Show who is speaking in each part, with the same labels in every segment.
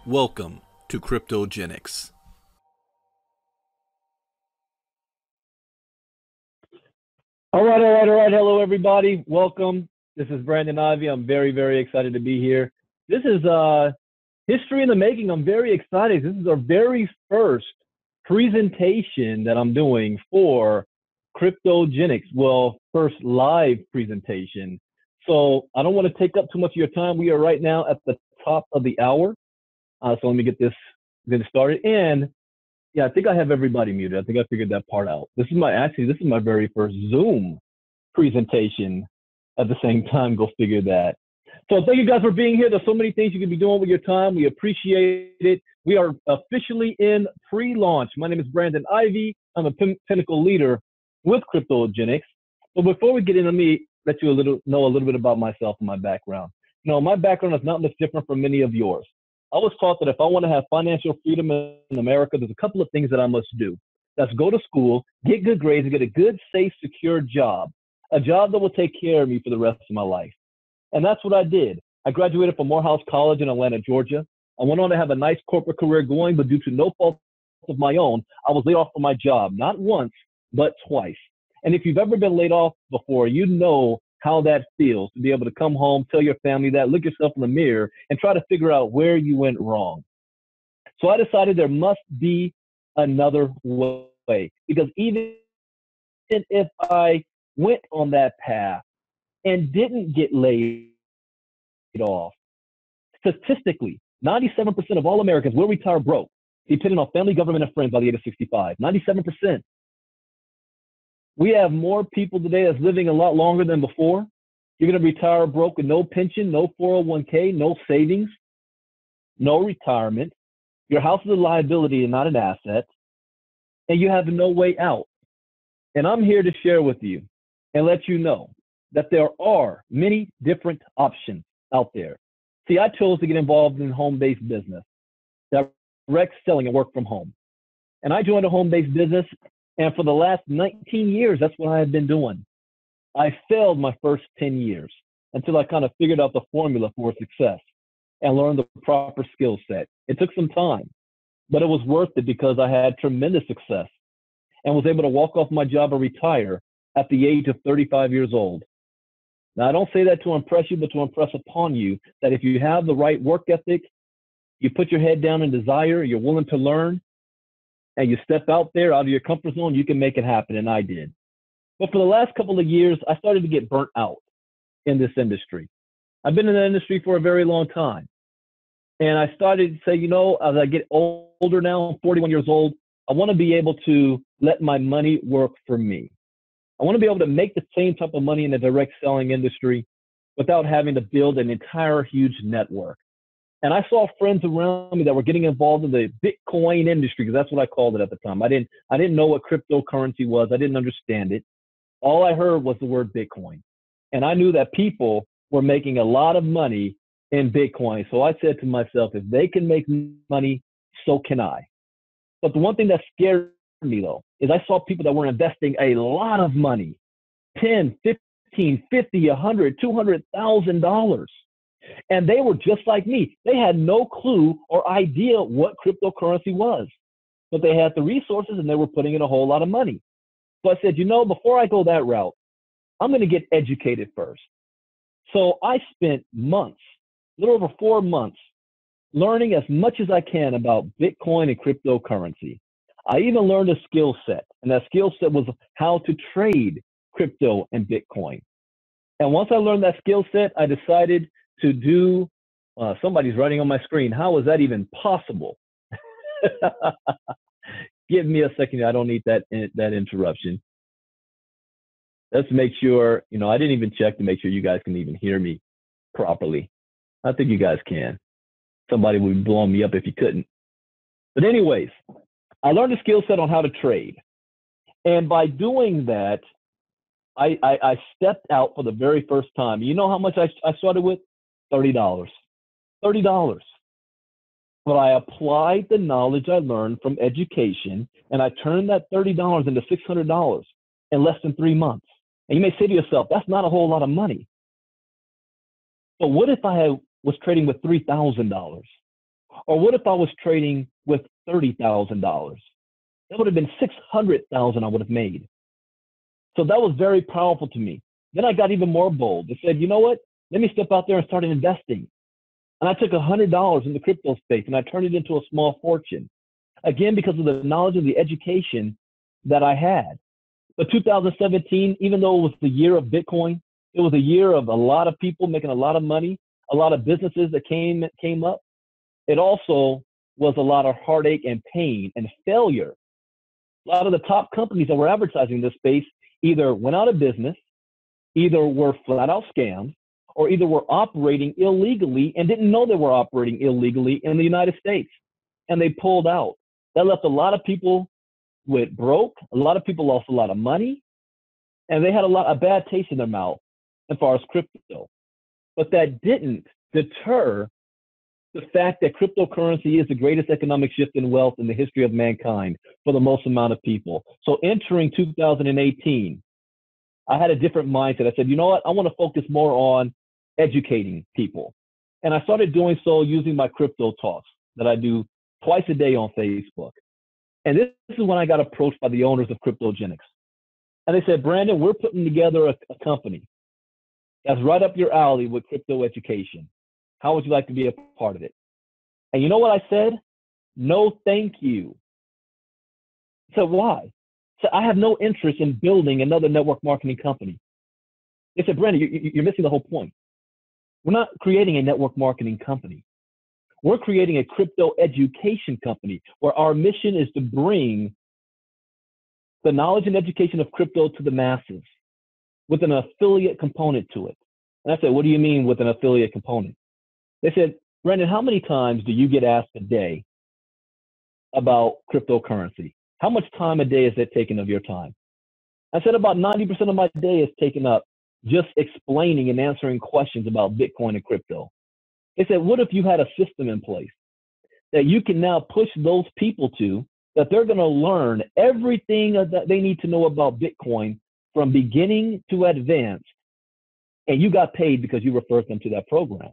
Speaker 1: Welcome to KryptoGeneX.
Speaker 2: All right. Hello, everybody. Welcome. This is Brandon Ivey. I'm very excited to be here. This is history in the making. I'm very excited. This is our very first presentation that I'm doing for KryptoGeneX. Well, first live presentation. So I don't want to take up too much of your time. We are right now at the top of the hour. So let me get this started. And yeah, I think I have everybody muted. I think I figured that part out. This is my very first Zoom presentation at the same time. Go figure that. So thank you guys for being here. There's so many things you can be doing with your time. We appreciate it. We are officially in pre-launch. My name is Brandon Ivey. I'm a pinnacle leader with KryptoGeneX. So before we get in, let me let you know a little bit about myself and my background. You know, my background is not much different from many of yours. I was taught that if I want to have financial freedom in America, there's a couple of things that I must do. That's go to school, get good grades, and get a good, safe, secure job, a job that will take care of me for the rest of my life. And that's what I did. I graduated from Morehouse College in Atlanta, Georgia. I went on to have a nice corporate career going, but due to no fault of my own, I was laid off from my job, not once, but twice. And if you've ever been laid off before, you know how that feels to be able to come home, tell your family that, look yourself in the mirror, and try to figure out where you went wrong. So I decided there must be another way, because even if I went on that path and didn't get laid off, statistically, 97% of all Americans will retire broke, depending on family, government, and friends by the age of 65. 97%. We have more people today that's living a lot longer than before. You're going to retire broke with no pension, no 401k, no savings, no retirement. Your house is a liability and not an asset, and you have no way out. And I'm here to share with you and let you know that there are many different options out there. See, I chose to get involved in home-based business, direct selling and work from home. And I joined a home-based business, and for the last 19 years, that's what I have been doing. I failed my first 10 years until I kind of figured out the formula for success and learned the proper skill set. It took some time, but it was worth it because I had tremendous success and was able to walk off my job and retire at the age of 35 years old. Now, I don't say that to impress you, but to impress upon you that if you have the right work ethic, you put your head down in desire, you're willing to learn, and you step out there out of your comfort zone, you can make it happen, and I did. But for the last couple of years, I started to get burnt out in this industry. I've been in the industry for a very long time. And I started to say, you know, as I get older now, I'm 41 years old, I want to be able to let my money work for me. I want to be able to make the same type of money in the direct selling industry without having to build an entire huge network. And I saw friends around me that were getting involved in the Bitcoin industry, because that's what I called it at the time. I didn't know what cryptocurrency was. I didn't understand it. All I heard was the word Bitcoin. And I knew that people were making a lot of money in Bitcoin. So I said to myself, if they can make money, so can I. But the one thing that scared me, though, is I saw people that were investing a lot of money, 10, 15, 50, 100, $200,000. And they were just like me. They had no clue or idea what cryptocurrency was, but they had the resources and they were putting in a whole lot of money. So I said, you know, before I go that route, I'm going to get educated first. So I spent months, a little over 4 months, learning as much as I can about Bitcoin and cryptocurrency. I even learned a skill set, and that skill set was how to trade crypto and Bitcoin. And once I learned that skill set, I decided to do, somebody's writing on my screen, how is that even possible? Give me a second. I don't need that interruption. Let's make sure, you know, I didn't even check to make sure you guys can even hear me properly. I think you guys can. Somebody would be blowing me up if you couldn't. But anyways, I learned a skill set on how to trade. And by doing that, I stepped out for the very first time. You know how much I started with? $30. $30. But I applied the knowledge I learned from education, and I turned that $30 into $600 in less than 3 months. And you may say to yourself, that's not a whole lot of money. But what if I was trading with $3,000? Or what if I was trading with $30,000? That would have been $600,000 I would have made. So that was very powerful to me. Then I got even more bold. I said, you know what? Let me step out there and start investing. And I took $100 in the crypto space and I turned it into a small fortune. Again, because of the knowledge and the education that I had. But 2017, even though it was the year of Bitcoin, it was a year of a lot of people making a lot of money, a lot of businesses that came up. It also was a lot of heartache and pain and failure. A lot of the top companies that were advertising this space either went out of business, either were flat out scams, or either were operating illegally and didn't know they were operating illegally in the United States. And they pulled out. That left a lot of people went broke. A lot of people lost a lot of money. And they had a bad taste in their mouth as far as crypto. But that didn't deter the fact that cryptocurrency is the greatest economic shift in wealth in the history of mankind for the most amount of people. So entering 2018, I had a different mindset. I said, you know what? I want to focus more on educating people. And I started doing so using my crypto talks that I do twice a day on Facebook. And this is when I got approached by the owners of KryptoGeneX. And they said, Brandon, we're putting together a company that's right up your alley with crypto education. How would you like to be a part of it? And you know what I said? No, thank you. So why? So I have no interest in building another network marketing company. They said, Brandon, you're missing the whole point. We're not creating a network marketing company. We're creating a crypto education company where our mission is to bring the knowledge and education of crypto to the masses with an affiliate component to it. And I said, what do you mean with an affiliate component? They said, Brandon, how many times do you get asked a day about cryptocurrency? How much time a day is that taking of your time? I said about 90% of my day is taken up just explaining and answering questions about Bitcoin and crypto. They said, what if you had a system in place that you can now push those people to, that they're going to learn everything that they need to know about Bitcoin from beginning to advanced, and you got paid because you referred them to that program?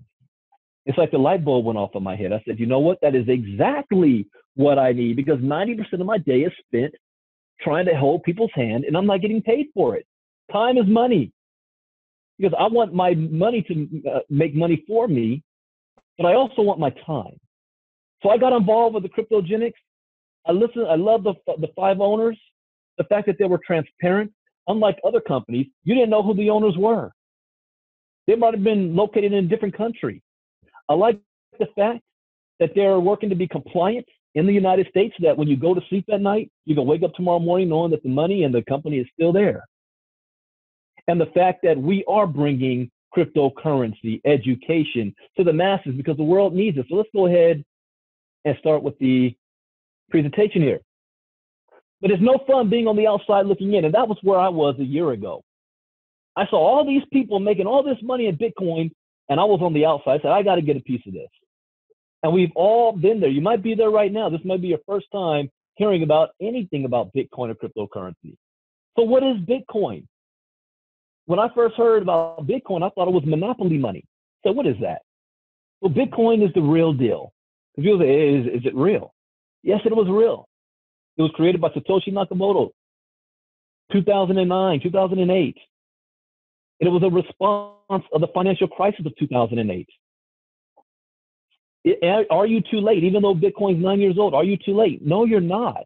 Speaker 2: It's like the light bulb went off in my head. I said, you know what? That is exactly what I need, because 90% of my day is spent trying to hold people's hand, and I'm not getting paid for it. Time is money, because I want my money to make money for me, but I also want my time. So I got involved with the KryptoGeneX. I love the 5 owners, the fact that they were transparent. Unlike other companies, you didn't know who the owners were. They might have been located in a different country. I like the fact that they're working to be compliant in the United States, so that when you go to sleep at night, you can wake up tomorrow morning knowing that the money and the company is still there. And the fact that we are bringing cryptocurrency education to the masses because the world needs it. So let's go ahead and start with the presentation here. But it's no fun being on the outside looking in. And that was where I was a year ago. I saw all these people making all this money in Bitcoin, and I was on the outside. I said, I got to get a piece of this. And we've all been there. You might be there right now. This might be your first time hearing about anything about Bitcoin or cryptocurrency. So what is Bitcoin? When I first heard about Bitcoin, I thought it was monopoly money. So what is that? Well, Bitcoin is the real deal. People say, is it real? Yes, it was real. It was created by Satoshi Nakamoto, 2009, 2008. It was a response of the financial crisis of 2008. Are you too late? Even though Bitcoin's 9 years old, are you too late? No, you're not.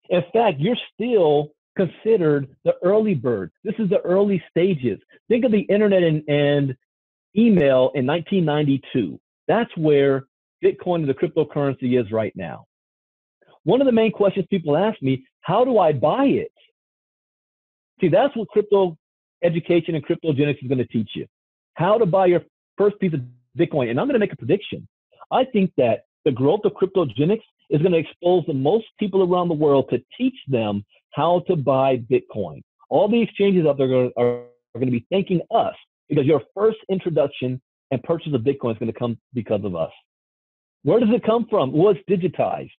Speaker 2: In fact, you're still considered the early bird. This is the early stages. Think of the internet and email in 1992. That's where Bitcoin and the cryptocurrency is right now. One of the main questions people ask me, how do I buy it? See, that's what crypto education and KryptoGeneX is going to teach you. How to buy your first piece of Bitcoin. And I'm going to make a prediction. I think that the growth of KryptoGeneX is going to expose the most people around the world to teach them how to buy Bitcoin. All the exchanges out there are going to be thanking us, because your first introduction and purchase of Bitcoin is going to come because of us. Where does it come from? Well, it's digitized.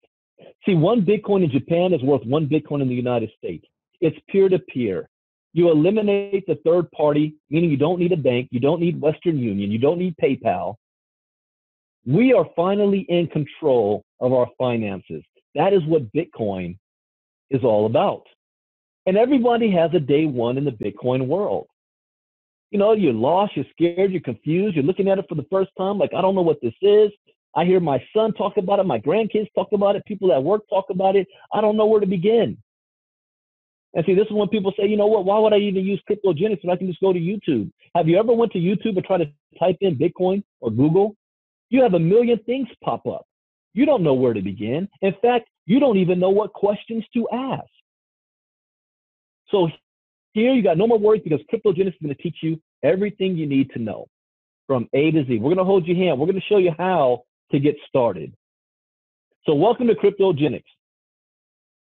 Speaker 2: See, one Bitcoin in Japan is worth one Bitcoin in the United States. It's peer-to-peer. You eliminate the third party, meaning you don't need a bank, you don't need Western Union, you don't need PayPal. We are finally in control of our finances. That is what Bitcoin is all about. And everybody has a day one in the Bitcoin world. You know, you're lost, you're scared, you're confused, you're looking at it for the first time, like, I don't know what this is. I hear my son talk about it, my grandkids talk about it, people at work talk about it. I don't know where to begin. And see, this is when people say, you know what, why would I even use KryptoGeneX when I can just go to YouTube? Have you ever went to YouTube and tried to type in Bitcoin or Google? You have a million things pop up. You don't know where to begin. In fact, you don't even know what questions to ask. So here you got no more worries, because KryptoGeneX is going to teach you everything you need to know from A to Z. We're going to hold your hand. We're going to show you how to get started. So welcome to KryptoGeneX,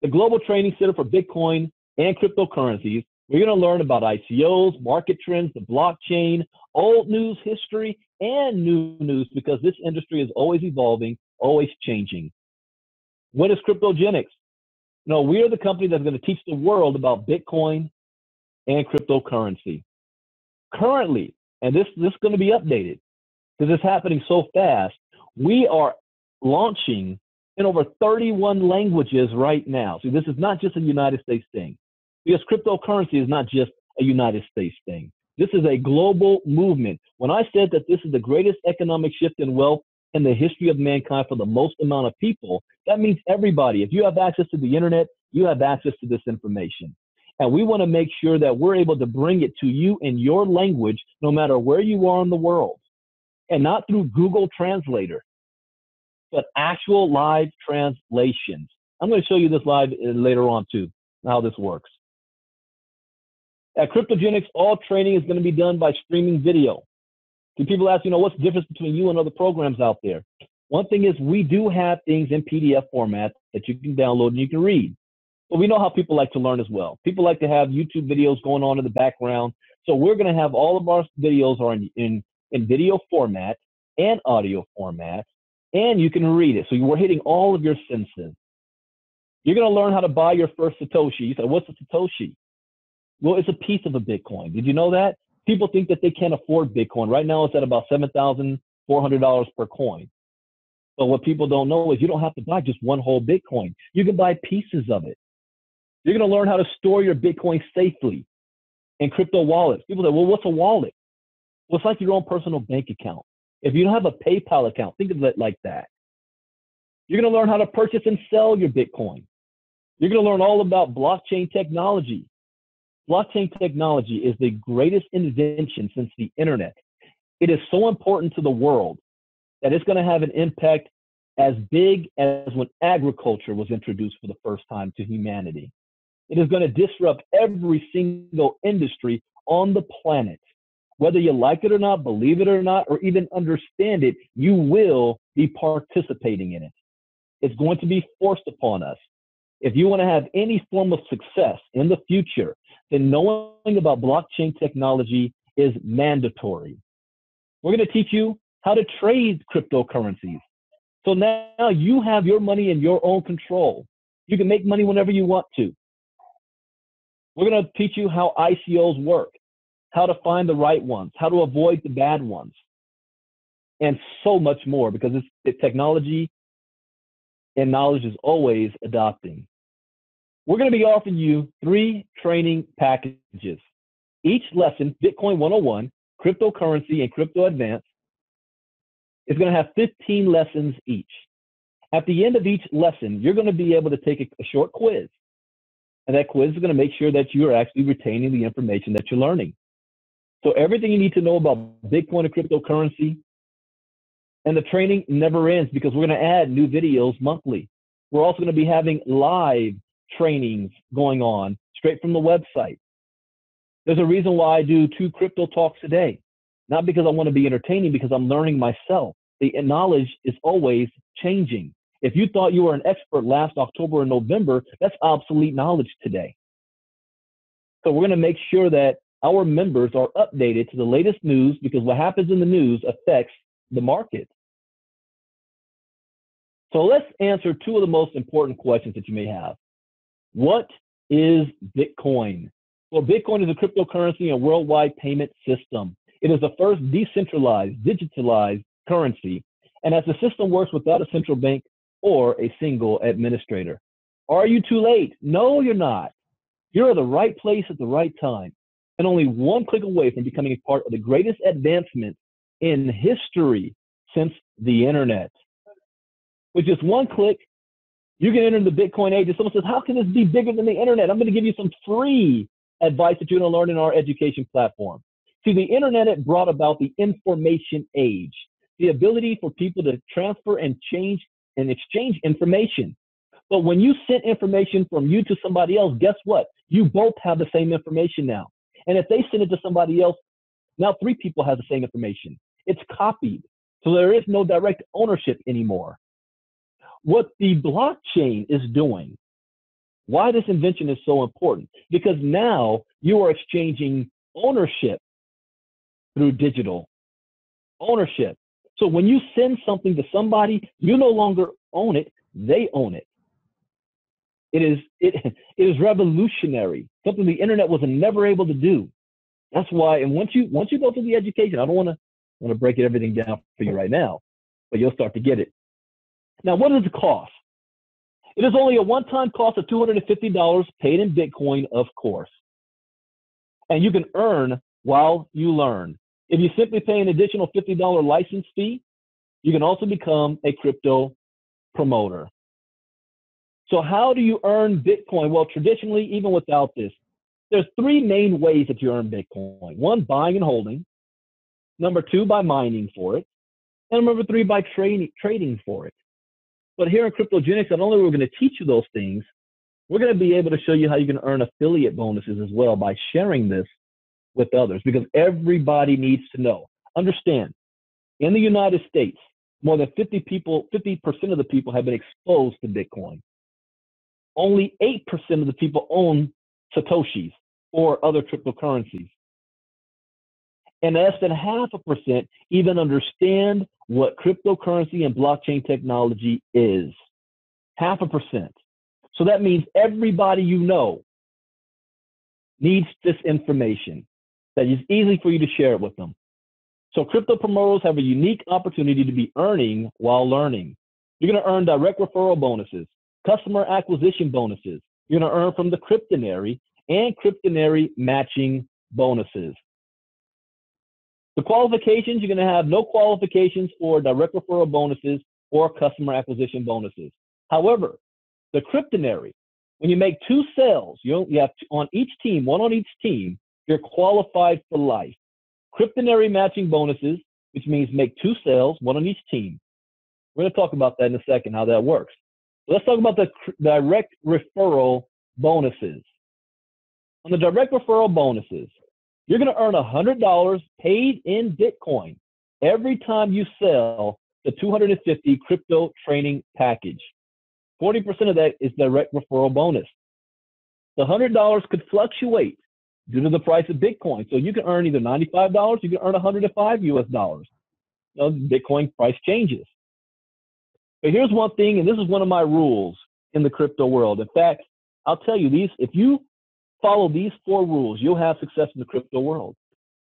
Speaker 2: the global training center for Bitcoin and cryptocurrencies. We're going to learn about ICOs, market trends, the blockchain, old news, history, and new news, because this industry is always evolving, always changing. What is KryptoGeneX? No, we are the company that's going to teach the world about Bitcoin and cryptocurrency. Currently, and this is going to be updated because it's happening so fast, we are launching in over 31 languages right now. So this is not just a United States thing, because cryptocurrency is not just a United States thing. This is a global movement. When I said that this is the greatest economic shift in wealth in the history of mankind for the most amount of people, that means everybody. If you have access to the internet, you have access to this information. And we want to make sure that we're able to bring it to you in your language, no matter where you are in the world, and not through Google Translator, but actual live translations. I'm going to show you this live later on too, how this works. At KryptoGeneX, all training is going to be done by streaming video. So people ask, you know, what's the difference between you and other programs out there? One thing is we do have things in PDF format that you can download and you can read. But we know how people like to learn as well. People like to have YouTube videos going on in the background. So we're going to have all of our videos are in video format and audio format, and you can read it. So we're hitting all of your senses. You're going to learn how to buy your first Satoshi. You say, what's a Satoshi? Well, it's a piece of a Bitcoin. Did you know that? People think that they can't afford Bitcoin. Right now, it's at about $7,400 per coin. But what people don't know is you don't have to buy just one whole Bitcoin. You can buy pieces of it. You're going to learn how to store your Bitcoin safely in crypto wallets. People say, well, what's a wallet? Well, it's like your own personal bank account. If you don't have a PayPal account, think of it like that. You're going to learn how to purchase and sell your Bitcoin. You're going to learn all about blockchain technology. Blockchain technology is the greatest invention since the internet. It is so important to the world that it's going to have an impact as big as when agriculture was introduced for the first time to humanity. It is going to disrupt every single industry on the planet. Whether you like it or not, believe it or not, or even understand it, you will be participating in it. It's going to be forced upon us. If you want to have any form of success in the future, then knowing about blockchain technology is mandatory. We're going to teach you how to trade cryptocurrencies. So now you have your money in your own control. You can make money whenever you want to. We're going to teach you how ICOs work, how to find the right ones, how to avoid the bad ones, and so much more, because it's technology and knowledge is always adopting. We're going to be offering you 3 training packages. Each lesson, Bitcoin 101, cryptocurrency, and crypto advanced, is going to have 15 lessons each. At the end of each lesson, you're going to be able to take a short quiz. And that quiz is going to make sure that you're actually retaining the information that you're learning. So everything you need to know about Bitcoin and cryptocurrency, and the training never ends, because we're going to add new videos monthly. We're also going to be having live trainings going on straight from the website. There's a reason why I do 2 crypto talks a day. Not because I want to be entertaining, because I'm learning myself. The knowledge is always changing. If you thought you were an expert last October and November, that's obsolete knowledge today. So we're going to make sure that our members are updated to the latest news, because what happens in the news affects the market. So let's answer 2 of the most important questions that you may have. What is Bitcoin? Well, Bitcoin is a cryptocurrency and worldwide payment system. It is the first decentralized, digitalized currency, and as the system works without a central bank or a single administrator. Are you too late? No, you're not. You're at the right place at the right time, and only one click away from becoming a part of the greatest advancement in history since the internet. With just one click, you can enter the Bitcoin age. If someone says, how can this be bigger than the internet? I'm going to give you some free advice that you're going to learn in our education platform. See, the internet brought about the information age, the ability for people to transfer and exchange information. But when you send information from you to somebody else, guess what? You both have the same information now. And if they send it to somebody else, now 3 people have the same information. It's copied. So there is no direct ownership anymore. What the blockchain is doing, why this invention is so important, because now you are exchanging ownership through digital ownership. So when you send something to somebody, you no longer own it, they own it. It is revolutionary, something the internet was never able to do. That's why, and once you go through the education, I don't want to break everything down for you right now, but you'll start to get it. Now, what does it cost? It is only a one-time cost of $250 paid in Bitcoin, of course. And you can earn while you learn. If you simply pay an additional $50 license fee, you can also become a crypto promoter. So how do you earn Bitcoin? Well, traditionally, even without this, there's 3 main ways that you earn Bitcoin. 1, buying and holding. Number 2, by mining for it. And number 3, by trading for it. But here in KryptoGeneX, not only are we going to teach you those things, we're going to be able to show you how you can earn affiliate bonuses as well by sharing this with others, because everybody needs to know. Understand, in the United States, more than 50% of the people have been exposed to Bitcoin. Only 8% of the people own Satoshis or other cryptocurrencies. And less than 0.5% even understand what cryptocurrency and blockchain technology is. 0.5%. So that means everybody you know needs this information, that is easy for you to share it with them. So crypto promoters have a unique opportunity to be earning while learning. You're going to earn direct referral bonuses, customer acquisition bonuses. You're going to earn from the Kryptonary and Kryptonary matching bonuses. The qualifications, you're going to have no qualifications for direct referral bonuses or customer acquisition bonuses. However, the Kryptonary, when you make 2 sales, you have on each team, 1 on each team, you're qualified for life. Kryptonary matching bonuses, which means make 2 sales, 1 on each team. We're going to talk about that in a second, how that works. So let's talk about the direct referral bonuses. On the direct referral bonuses, you're going to earn $100 paid in Bitcoin every time you sell the 250 crypto training package. 40% of that is direct referral bonus. The $100 could fluctuate due to the price of Bitcoin. So you can earn either $95, you can earn $105 US dollars. You know, Bitcoin price changes. But here's one thing, and this is one of my rules in the crypto world. In fact, I'll tell you these, if you follow these 4 rules, you'll have success in the crypto world.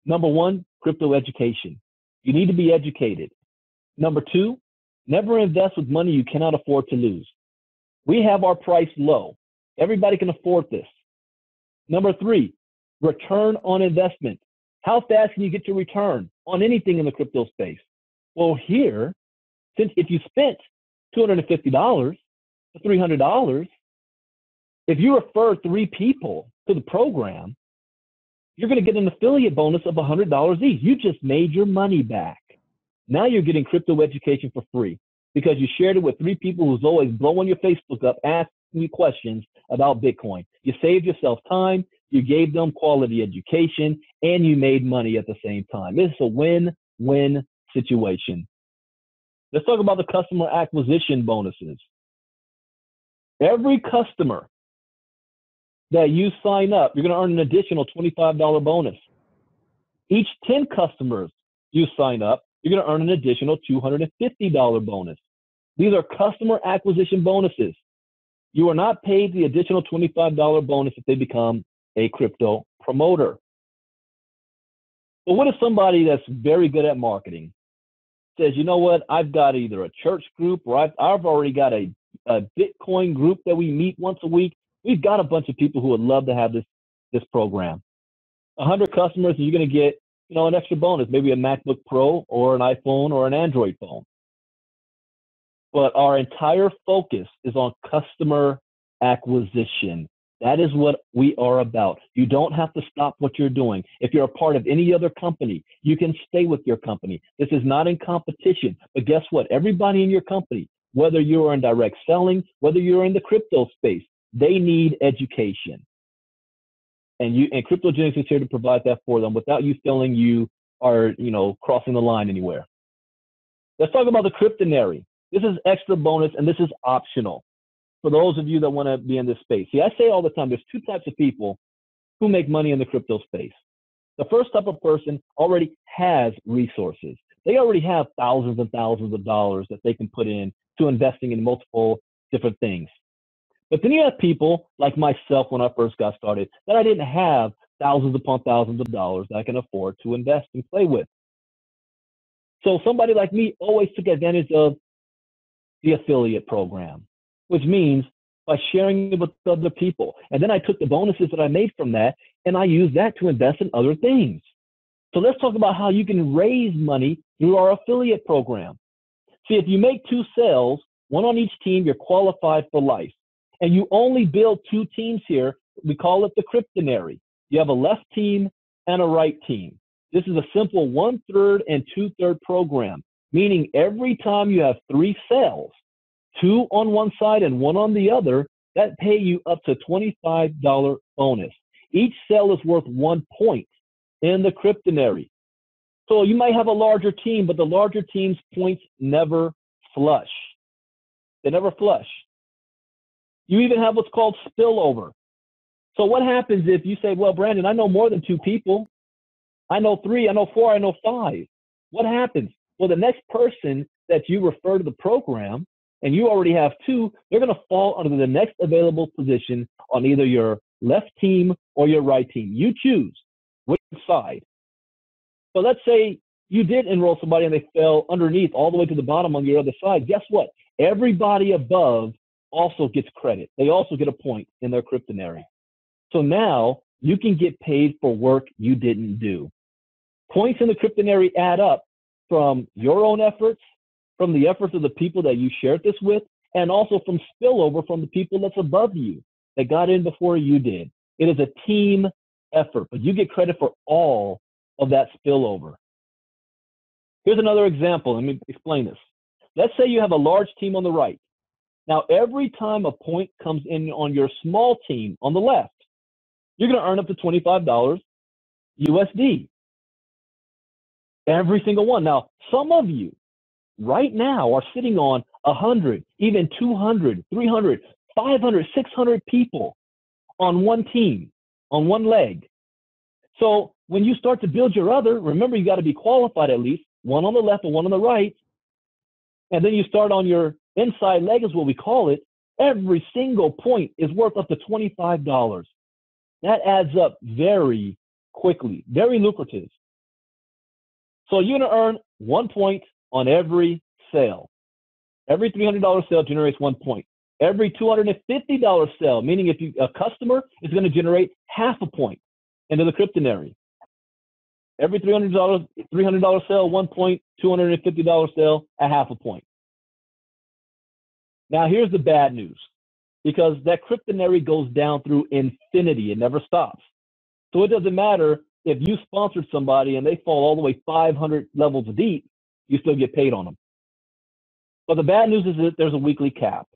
Speaker 2: Number 1, crypto education. You need to be educated. Number 2, never invest with money you cannot afford to lose. We have our price low. Everybody can afford this. Number 3, return on investment. How fast can you get your return on anything in the crypto space? Well, here, since if you spent $250 to $300, if you refer 3 people to the program, you're going to get an affiliate bonus of $100 each. You just made your money back. Now you're getting crypto education for free because you shared it with 3 people who's always blowing your Facebook up, asking you questions about Bitcoin. You saved yourself time, you gave them quality education, and you made money at the same time. It's a win-win situation. Let's talk about the customer acquisition bonuses. Every customer that you sign up, you're going to earn an additional $25 bonus. Each 10 customers you sign up, you're going to earn an additional $250 bonus. These are customer acquisition bonuses. You are not paid the additional $25 bonus if they become a crypto promoter. But what if somebody that's very good at marketing? says, you know what, I've got either a church group or I've already got a Bitcoin group that we meet once a week. We've got a bunch of people who would love to have this program. 100 customers, and you're going to get, an extra bonus, maybe a MacBook Pro or an iPhone or an Android phone. But our entire focus is on customer acquisition. That is what we are about. You don't have to stop what you're doing. If you're a part of any other company, you can stay with your company. This is not in competition. But guess what? Everybody in your company, whether you're in direct selling, whether you're in the crypto space, they need education. And KryptoGeneX is here to provide that for them without you feeling you are, crossing the line anywhere. Let's talk about the Cryptonary. This is extra bonus, and this is optional for those of you that want to be in this space. See, I say all the time, there's two types of people who make money in the crypto space. The first type of person already has resources. They already have thousands and thousands of dollars that they can put in to investing in multiple different things. But then you have people like myself when I first got started that I didn't have thousands upon thousands of dollars that I can afford to invest and play with. So somebody like me always took advantage of the affiliate program, which means by sharing it with other people. And then I took the bonuses that I made from that and I used that to invest in other things. So let's talk about how you can raise money through our affiliate program. See, if you make 2 sales, 1 on each team, you're qualified for life. And you only build 2 teams here. We call it the Cryptonary. You have a left team and a right team. This is a simple 1/3 and 2/3 program, meaning every time you have 3 sales, 2 on one side and 1 on the other, that pay you up to $25 bonus. Each sale is worth 1 point in the Cryptonary. So you might have a larger team, but the larger team's points never flush. They never flush. You even have what's called spillover. So what happens if you say, well, Brandon, I know more than 2 people. I know 3, I know 4, I know 5. What happens? Well, the next person that you refer to the program, and you already have 2, they're going to fall under the next available position on either your left team or your right team. You choose which side. So let's say you did enroll somebody and they fell underneath all the way to the bottom on your other side. Guess what? Everybody above also gets credit. They also get a point in their Cryptonary. So now you can get paid for work you didn't do. Points in the Cryptonary add up from your own efforts, from the efforts of the people that you shared this with, and also from spillover from the people that's above you that got in before you did. It is a team effort, but you get credit for all of that spillover. Here's another example. Let me explain this. Let's say you have a large team on the right. Now, every time a point comes in on your small team on the left, you're going to earn up to $25 USD. Every single one. Now, some of you right now are sitting on 100, even 200, 300, 500, 600 people on one team, on one leg. So when you start to build your other, remember you got to be qualified at least, 1 on the left and 1 on the right. And then you start on your inside leg is what we call it. Every single point is worth up to $25. That adds up very quickly, very lucrative. So you're going to earn 1 point on every sale. Every $300 sale generates 1 point. Every $250 sale, meaning if a customer is going to generate half a point into the Cryptonary. Every $300 sale, 1 point, $250 sale, a half a point. Now here's the bad news, because that Cryptonary goes down through infinity. It never stops. So it doesn't matter if you sponsored somebody and they fall all the way 500 levels deep, you still get paid on them. But the bad news is that there's a weekly cap,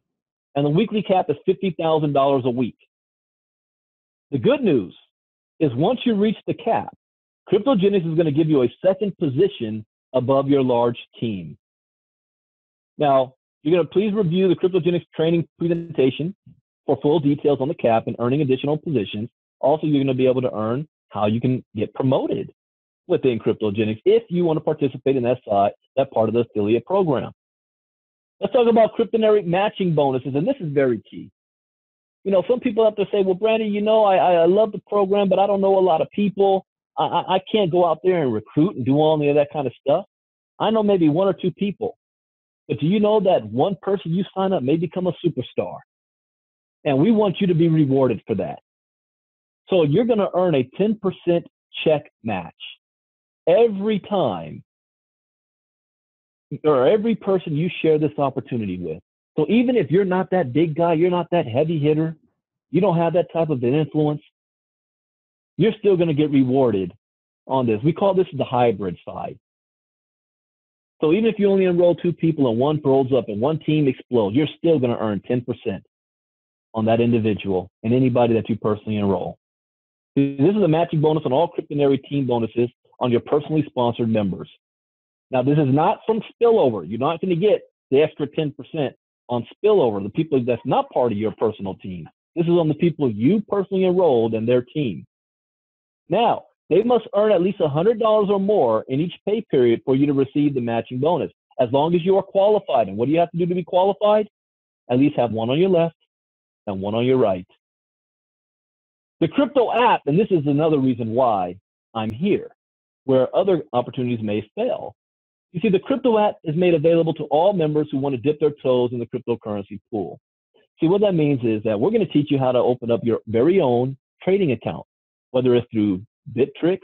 Speaker 2: and the weekly cap is $50,000 a week. The good news is once you reach the cap, KryptoGeneX is going to give you a second position above your large team. Now, you're going to please review the KryptoGeneX training presentation for full details on the cap and earning additional positions. Also, you're going to be able to earn how you can get promoted within KryptoGeneX if you want to participate in that part of the affiliate program. Let's talk about Cryptonary matching bonuses, and this is very key. Some people have to say, well, Brandon, I love the program, but I don't know a lot of people. I can't go out there and recruit and do all of that kind of stuff. I know maybe one or two people, but do you know that one person you sign up may become a superstar? And we want you to be rewarded for that. So you're going to earn a 10% check match every time, or every person you share this opportunity with. So even if you're not that big guy, you're not that heavy hitter, you don't have that type of an influence, you're still going to get rewarded on this. We call this the hybrid side. So even if you only enroll 2 people and one rolls up and one team explodes, you're still going to earn 10% on that individual and anybody that you personally enroll. This is a matching bonus on all Kryptonary team bonuses on your personally sponsored members. Now, this is not from spillover. You're not going to get the extra 10% on spillover, the people that's not part of your personal team. This is on the people you personally enrolled and their team. Now, they must earn at least $100 or more in each pay period for you to receive the matching bonus, as long as you are qualified. And what do you have to do to be qualified? At least have one on your left and one on your right. The Krypto app, and this is another reason why I'm here, where other opportunities may fail. You see, the Krypto app is made available to all members who want to dip their toes in the cryptocurrency pool. See, what that means is that we're going to teach you how to open up your very own trading account, whether it's through Bittrex,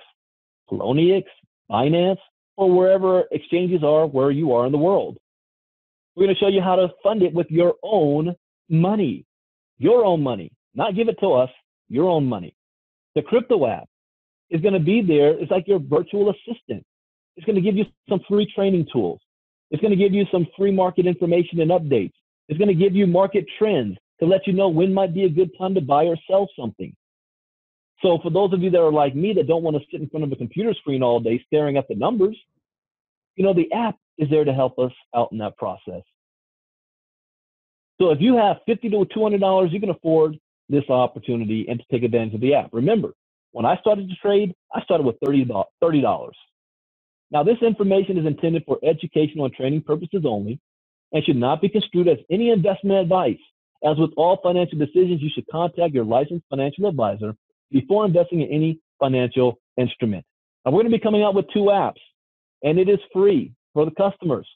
Speaker 2: Poloniex, Binance, or wherever exchanges are where you are in the world. We're going to show you how to fund it with your own money, not give it to us, your own money. The Krypto app is going to be there. It's like your virtual assistant. It's going to give you some free training tools. It's going to give you some free market information and updates. It's going to give you market trends to let you know when might be a good time to buy or sell something. So for those of you that are like me that don't want to sit in front of a computer screen all day staring at the numbers, the app is there to help us out in that process. So if you have $50 to $200, you can afford this opportunity and to take advantage of the app. Remember, when I started to trade, I started with $30. Now, this information is intended for educational and training purposes only and should not be construed as any investment advice. As with all financial decisions, you should contact your licensed financial advisor before investing in any financial instrument. Now, we're going to be coming out with 2 apps, and it is free for the customers.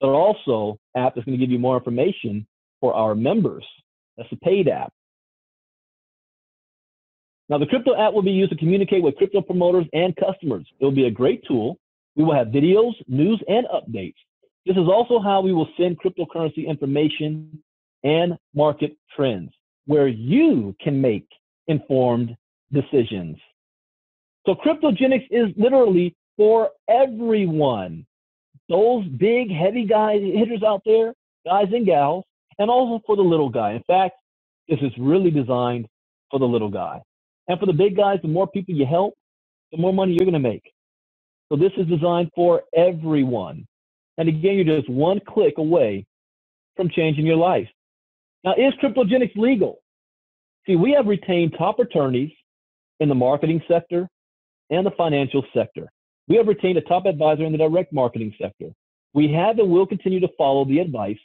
Speaker 2: But also, app is going to give you more information for our members. That's a paid app. Now, the Krypto app will be used to communicate with crypto promoters and customers. It will be a great tool. We will have videos, news, and updates. This is also how we will send cryptocurrency information and market trends, where you can make informed decisions. So KryptoGeneX is literally for everyone. Those big, heavy guys, hitters out there, guys and gals, and also for the little guy. In fact, this is really designed for the little guy. And for the big guys, the more people you help, the more money you're going to make. So this is designed for everyone. And again, you're just one click away from changing your life. Now, is KryptoGeneX legal? See, we have retained top attorneys in the marketing sector and the financial sector. We have retained a top advisor in the direct marketing sector. We have and will continue to follow the advice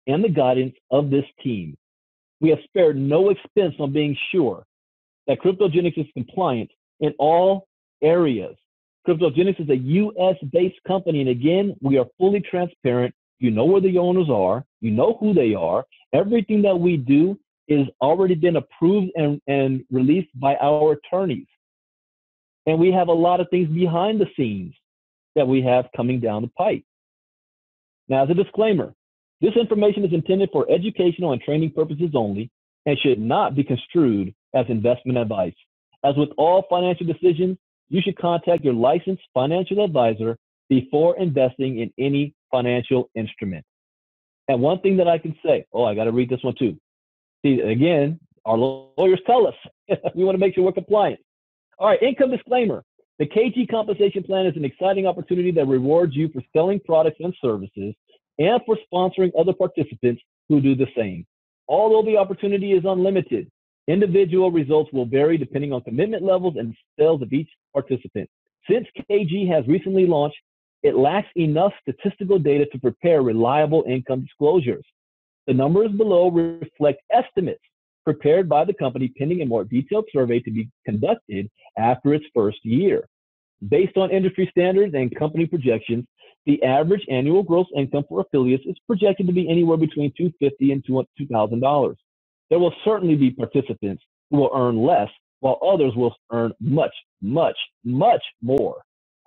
Speaker 2: and the guidance of this team. We have spared no expense on being sure that KryptoGeneX is compliant in all areas. KryptoGeneX is a US-based company, and again, we are fully transparent. You know where the owners are. You know who they are. Everything that we do is already been approved and released by our attorneys. And we have a lot of things behind the scenes that we have coming down the pipe. Now, as a disclaimer, this information is intended for educational and training purposes only and should not be construed as investment advice. As with all financial decisions, you should contact your licensed financial advisor before investing in any financial instrument. And one thing that I can say, I got to read this one too. See, again, our lawyers tell us we want to make sure we're compliant. All right, income disclaimer. The KG compensation plan is an exciting opportunity that rewards you for selling products and services and for sponsoring other participants who do the same. Although the opportunity is unlimited, individual results will vary depending on commitment levels and sales of each participant. Since KG has recently launched, it lacks enough statistical data to prepare reliable income disclosures. The numbers below reflect estimates prepared by the company pending a more detailed survey to be conducted after its first year. Based on industry standards and company projections, the average annual gross income for affiliates is projected to be anywhere between $250 and $2,000. There will certainly be participants who will earn less, while others will earn much, much, much more.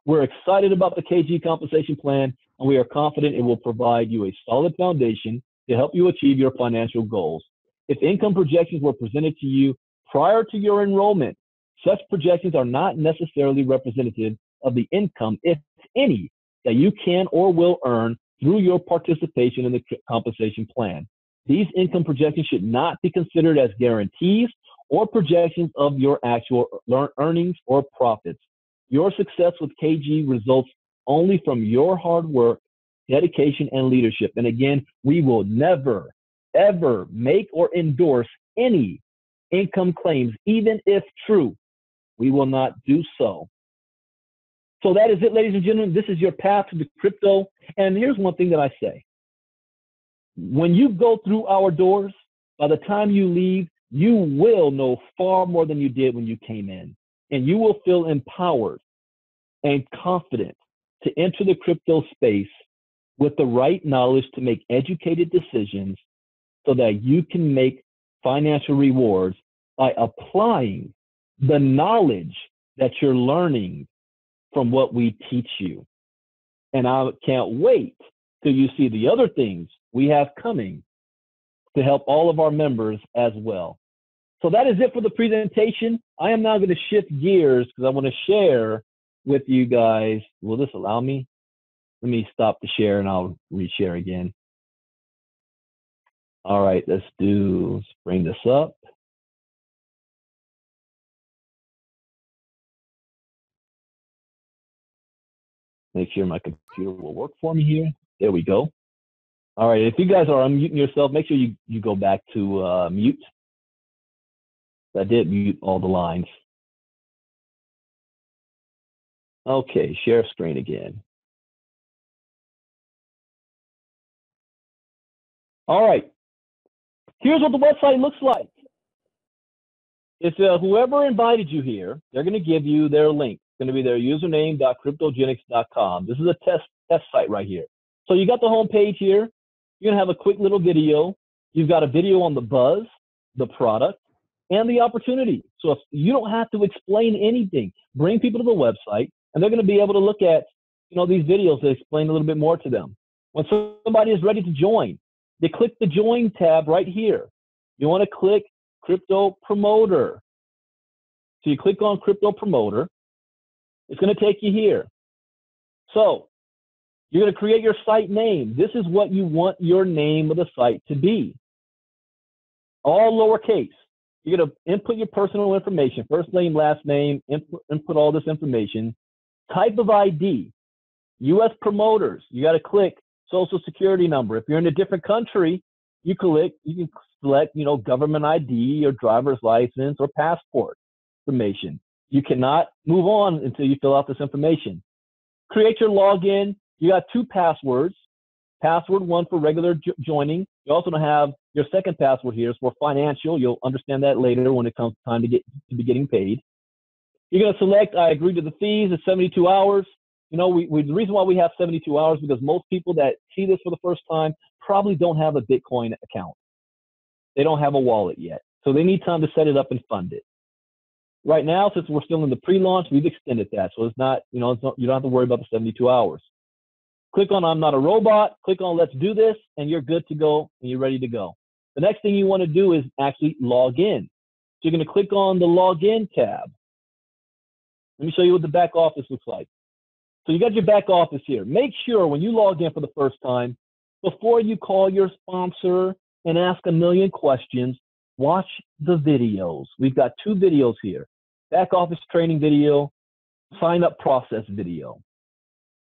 Speaker 2: We're excited about the KG compensation plan, and we are confident it will provide you a solid foundation to help you achieve your financial goals. If income projections were presented to you prior to your enrollment, such projections are not necessarily representative of the income, if any, that you can or will earn through your participation in the compensation plan. These income projections should not be considered as guarantees or projections of your actual earnings or profits. Your success with KG results only from your hard work, dedication, and leadership. And again, we will never, ever make or endorse any income claims, even if true. We will not do so. So that is it, ladies and gentlemen. This is your path to the crypto. And here's one thing that I say. When you go through our doors, by the time you leave, you will know far more than you did when you came in. And you will feel empowered and confident to enter the crypto space with the right knowledge to make educated decisions so that you can make financial rewards by applying the knowledge that you're learning from what we teach you. And I can't wait till you see the other things we have coming to help all of our members as well. So that is it for the presentation. I am now going to shift gears because I want to share with you guys. Will this allow me? Let me stop the share and I'll reshare again. All right, let's bring this up. Make sure my computer will work for me here. There we go. All right, if you guys are unmuting yourself, make sure you go back to mute. I did mute all the lines. Okay, share screen again. All right, here's what the website looks like. It's whoever invited you here, they're going to give you their link. It's going to be their username.KryptoGeneX.com. This is a test site right here. So you got the home page here. You're going to have a quick little video. You've got a video on the buzz, the product, and the opportunity. So if you don't have to explain anything, bring people to the website, and they're going to be able to look at these videos that explain a little bit more to them. When somebody is ready to join, they click the Join tab right here. You want to click Crypto Promoter. So you click on Crypto Promoter. It's going to take you here. So you're going to create your site name. This is what you want your name of the site to be. All lowercase. You're going to input your personal information, first name, last name, input all this information. Type of ID, U.S. promoters. You got to click Social Security number. If you're in a different country, you can select, government ID or driver's license or passport information. You cannot move on until you fill out this information. Create your login. You got 2 passwords. Password 1 for regular joining. You also have your second password here is for financial. You'll understand that later when it comes time to be getting paid. You're going to select I agree to the fees. It's 72 hours. The reason why we have 72 hours is because most people that see this for the first time probably don't have a Bitcoin account. They don't have a wallet yet. So they need time to set it up and fund it. Right now, since we're still in the pre-launch, we've extended that. So it's not, you don't have to worry about the 72 hours. Click on I'm not a robot. Click on let's do this, and you're good to go, and you're ready to go. The next thing you want to do is actually log in. So you're going to click on the Login tab. Let me show you what the back office looks like. So you got your back office here. Make sure when you log in for the first time, before you call your sponsor and ask a million questions, watch the videos. We've got 2 videos here. Back office training video, sign up process video.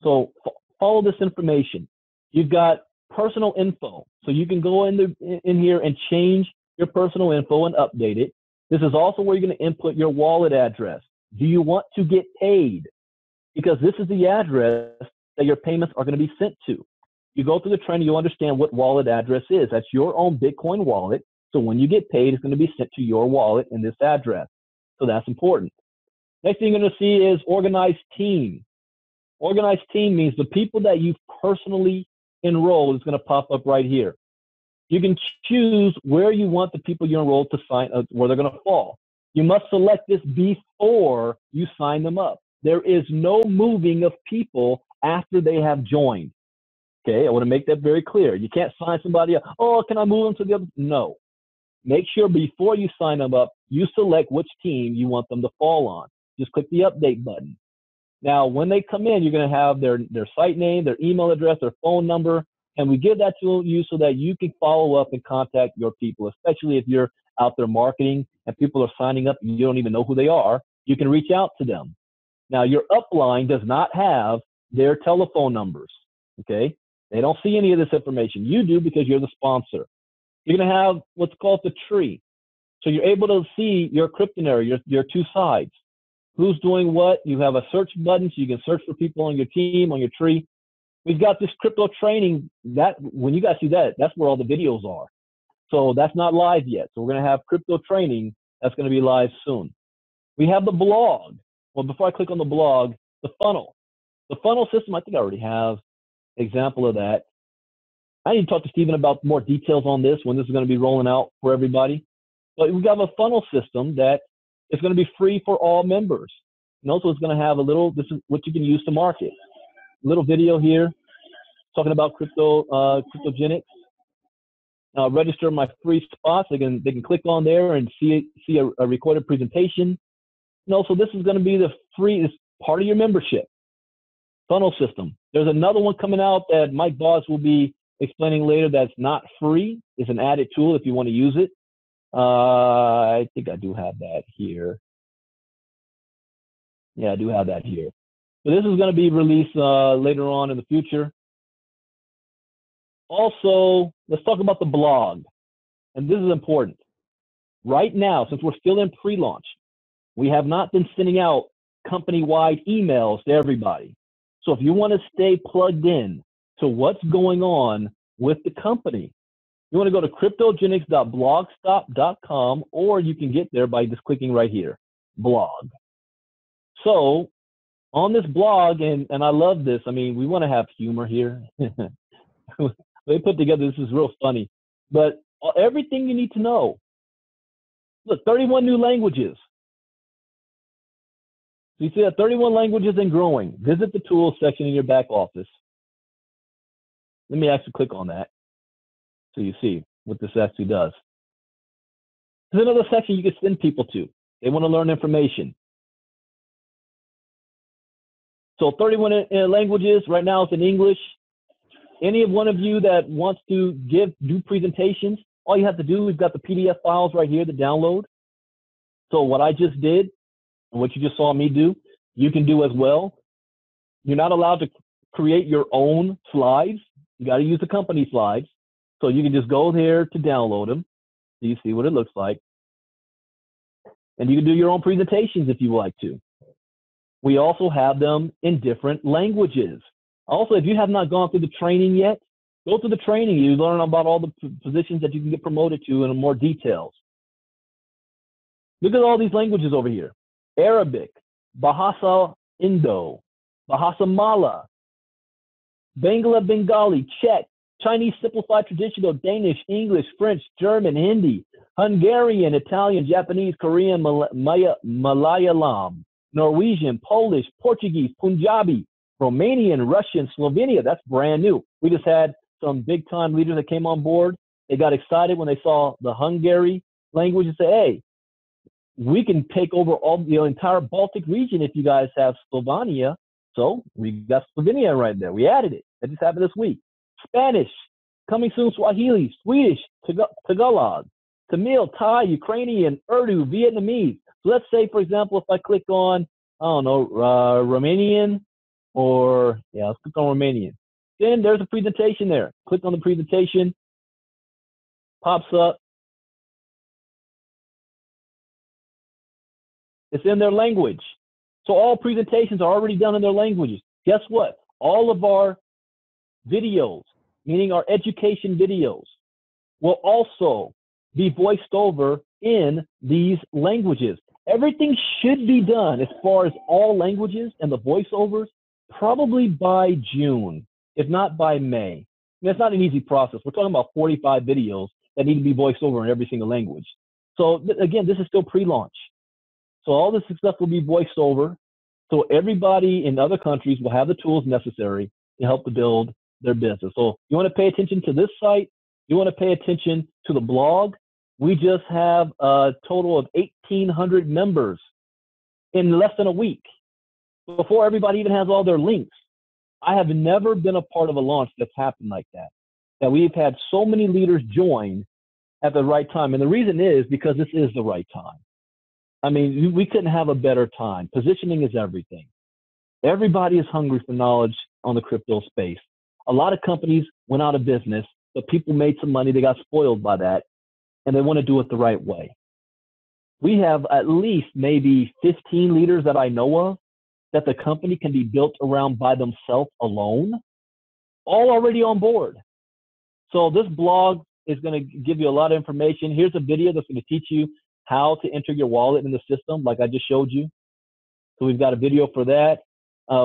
Speaker 2: So follow this information. You've got personal info. So you can go in here and change your personal info and update it. This is also where you're going to input your wallet address. Do you want to get paid? Because this is the address that your payments are going to be sent to. You go through the training, you'll understand what wallet address is. That's your own Bitcoin wallet. So when you get paid, it's going to be sent to your wallet in this address. So that's important. Next thing you're going to see is organized team. Organized team means the people that you've personally enrolled is going to pop up right here. You can choose where you want the people you enrolled to sign, where they're going to fall. You must select this before you sign them up. There is no moving of people after they have joined. Okay, I want to make that very clear. You can't sign somebody up. Oh, can I move them to the other? No. Make sure before you sign them up, you select which team you want them to fall on. Just click the update button. Now, when they come in, you're going to have their site name, their email address, their phone number, and we give that to you so that you can follow up and contact your people, especially if you're out there marketing and people are signing up and you don't even know who they are. You can reach out to them. Now, your upline does not have their telephone numbers, okay? They don't see any of this information. You do because you're the sponsor. You're going to have what's called the tree. So you're able to see your Kryptonary, your two sides. Who's doing what? You have a search button, so you can search for people on your team, on your tree. We've got this crypto training. That when you guys see that, that's where all the videos are. So that's not live yet. So we're going to have crypto training. That's going to be live soon. We have the blog. Well, before I click on the blog, the funnel. The funnel system, I think I already have an example of that. I need to talk to Stephen about more details on this when this is going to be rolling out for everybody. But we have a funnel system that is going to be free for all members. And also it's going to have a little, this is what you can use to market. A little video here talking about KryptoGeneX. Register my free spots. They can click on there and see a recorded presentation. And also this is going to be the free, it's part of your membership. Funnel system. There's another one coming out that Mike Boss will be explaining later that's not free. It's an added tool if you want to use it. I think I do have that here. Yeah, I do have that here. So this is going to be released later on in the future. Also, let's talk about the blog. And this is important. Right now, since we're still in pre-launch, we have not been sending out company-wide emails to everybody. So if you want to stay plugged in to what's going on with the company, you want to go to KryptoGeneX.blogspot.com, or you can get there by just clicking right here, blog. So on this blog, and I love this, I mean, we want to have humor here. They put together, this is real funny, but everything you need to know. Look, 31 new languages. So you see that 31 languages and growing. Visit the tools section in your back office. Let me actually click on that so you see what this actually does. There's another section you can send people to. They want to learn information. So 31 languages, right now it's in English. Any of one of you that wants to do presentations, all you have to do, we've got the PDF files right here to download. So what I just did, and what you just saw me do, you can do as well. You're not allowed to create your own slides. You got to use the company slides. So you can just go there to download them. So you see what it looks like. And you can do your own presentations if you like to. We also have them in different languages. Also, if you have not gone through the training yet, go through the training. You learn about all the positions that you can get promoted to in more details. Look at all these languages over here. Arabic, Bahasa Indo, Bahasa Mala, Bangla Bengali, Czech, Chinese Simplified Traditional, Danish, English, French, German, Hindi, Hungarian, Italian, Japanese, Korean, Malayalam, Norwegian, Polish, Portuguese, Punjabi, Romanian, Russian, Slovenia. That's brand new. We just had some big time leaders that came on board. They got excited when they saw the Hungary language and said, hey, we can take over all the entire Baltic region if you guys have Slovenia. So we got Slovenia right there. We added it. That just happened this week. Spanish, coming soon, Swahili, Swedish, Tagalog, Tamil, Thai, Ukrainian, Urdu, Vietnamese. So let's say, for example, if I click on, I don't know, Romanian, or, yeah, let's click on Romanian. Then there's a presentation there. Click on the presentation, pops up. It's in their language. So all presentations are already done in their languages. Guess what? All of our videos, meaning our education videos, will also be voiced over in these languages. Everything should be done as far as all languages and the voiceovers probably by June, if not by May. I mean, it's not an easy process. We're talking about 45 videos that need to be voiced over in every single language. So again, this is still pre-launch. So all this stuff will be voiced over. So everybody in other countries will have the tools necessary to help to build their business. So you want to pay attention to this site. You want to pay attention to the blog. We just have a total of 1,800 members in less than a week before everybody even has all their links. I have never been a part of a launch that's happened like that, that we've had so many leaders join at the right time. And the reason is because this is the right time. I mean, we couldn't have a better time. Positioning is everything. Everybody is hungry for knowledge on the crypto space. A lot of companies went out of business, but people made some money. They got spoiled by that, and they want to do it the right way. We have at least maybe 15 leaders that I know of that the company can be built around by themselves alone, all already on board. So this blog is going to give you a lot of information. Here's a video that's going to teach you how to enter your wallet in the system, like I just showed you. So we've got a video for that.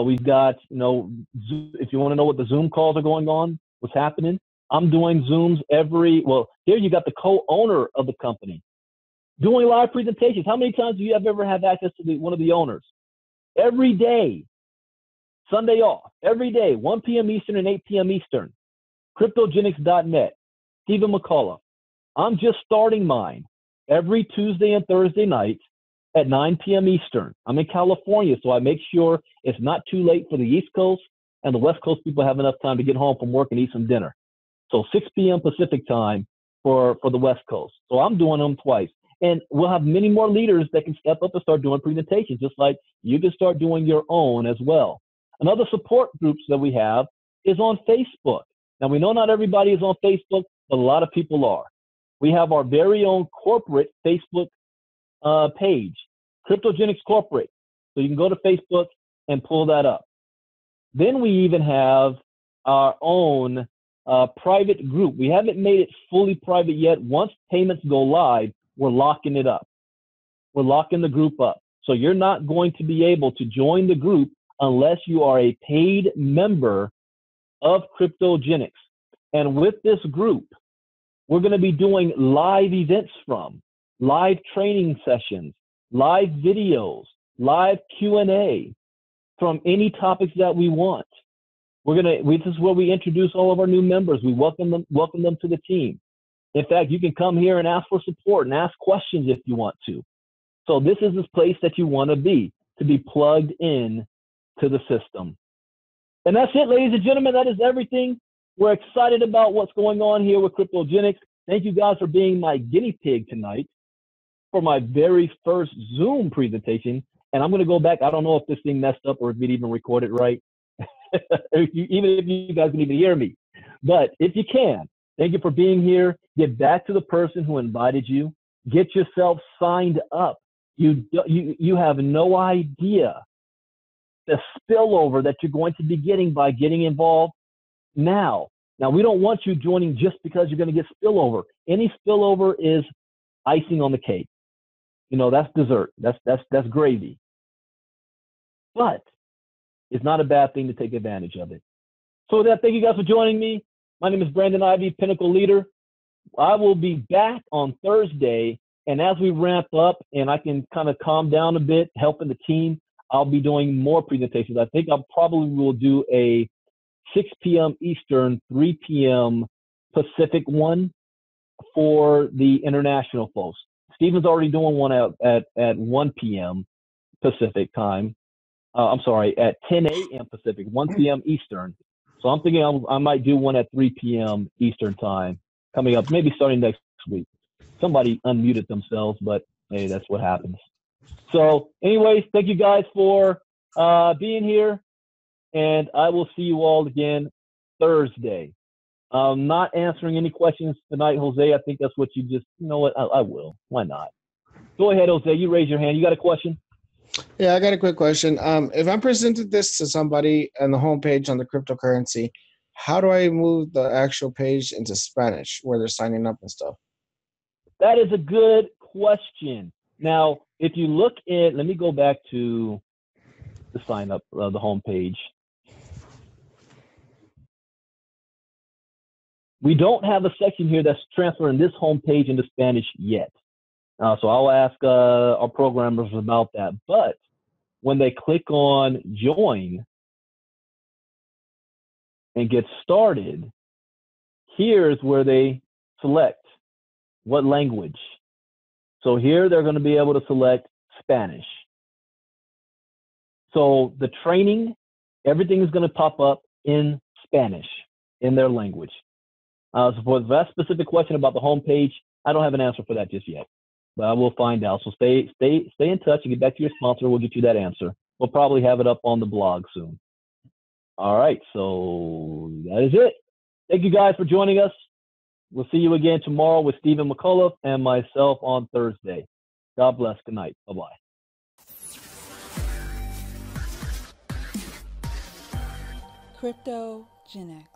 Speaker 2: We've got, if you want to know what the Zoom calls are going on, what's happening, I'm doing Zooms well, here you got the co-owner of the company doing live presentations. How many times do you ever have access to one of the owners? Every day, Sunday off, every day, 1 p.m. Eastern and 8 p.m. Eastern. KryptoGeneX.net, Stephen McCullough. I'm just starting mine every Tuesday and Thursday night at 9 p.m. Eastern. I'm in California, so I make sure it's not too late for the East Coast and the West Coast people have enough time to get home from work and eat some dinner. So 6 p.m. Pacific time for the West Coast. So I'm doing them twice. And we'll have many more leaders that can step up and start doing presentations, just like you can start doing your own as well. Another support groups that we have is on Facebook. Now, we know not everybody is on Facebook, but a lot of people are. We have our very own corporate Facebook page, KryptoGeneX Corporate. So you can go to Facebook and pull that up. Then we even have our own private group. We haven't made it fully private yet. Once payments go live, we're locking it up. We're locking the group up. So you're not going to be able to join the group unless you are a paid member of KryptoGeneX. And with this group, we're going to be doing live events live training sessions, live videos, live Q&A from any topics that we want. This is where we introduce all of our new members. We welcome them to the team. In fact, you can come here and ask for support and ask questions if you want to. So this is the place that you want to be plugged in to the system. And that's it, ladies and gentlemen. That is everything. We're excited about what's going on here with KryptoGeneX. Thank you guys for being my guinea pig tonight for my very first Zoom presentation. And I'm going to go back. I don't know if this thing messed up or if it even recorded right, even if you guys can even hear me. But if you can, thank you for being here. Get back to the person who invited you. Get yourself signed up. You have no idea the spillover that you're going to be getting by getting involved now. Now, we don't want you joining just because you're going to get spillover. Any spillover is icing on the cake. That's dessert. That's gravy. But it's not a bad thing to take advantage of it. So with that, thank you guys for joining me. My name is Brandon Ivey, Pinnacle Leader. I will be back on Thursday, and as we ramp up and I can kind of calm down a bit, helping the team, I'll be doing more presentations. I think I probably will do a 6 p.m. Eastern, 3 p.m. Pacific one for the international folks. Stephen's already doing one at 1 p.m. Pacific time. At 10 a.m. Pacific, 1 p.m. Eastern. So I'm thinking I might do one at 3 p.m. Eastern time coming up, maybe starting next week. Somebody unmuted themselves, but hey, that's what happens. So anyways, thank you guys for being here, and I will see you all again Thursday. I'm not answering any questions tonight, Jose. I think that's what you just, you know what, I will. Why not? Go ahead, Jose. You raise your hand. You got a question?
Speaker 3: Yeah, I got a quick question. If I presented this to somebody on the homepage on the cryptocurrency, how do I move the actual page into Spanish where they're signing up and stuff?
Speaker 2: That is a good question. Now, if you look at, let me go back to the sign up, the home page. We don't have a section here that's transferring this home page into Spanish yet. So I'll ask our programmers about that. But when they click on join and get started, here's where they select what language. So here they're going to be able to select Spanish. So the training, everything is going to pop up in Spanish, in their language. So for that specific question about the homepage, I don't have an answer for that just yet, but I will find out. So stay in touch and get back to your sponsor. We'll get you that answer. We'll probably have it up on the blog soon. All right, so that is it. Thank you guys for joining us. We'll see you again tomorrow with Stephen McCullough and myself on Thursday. God bless. Good night. Bye-bye.
Speaker 4: KryptoGeneX.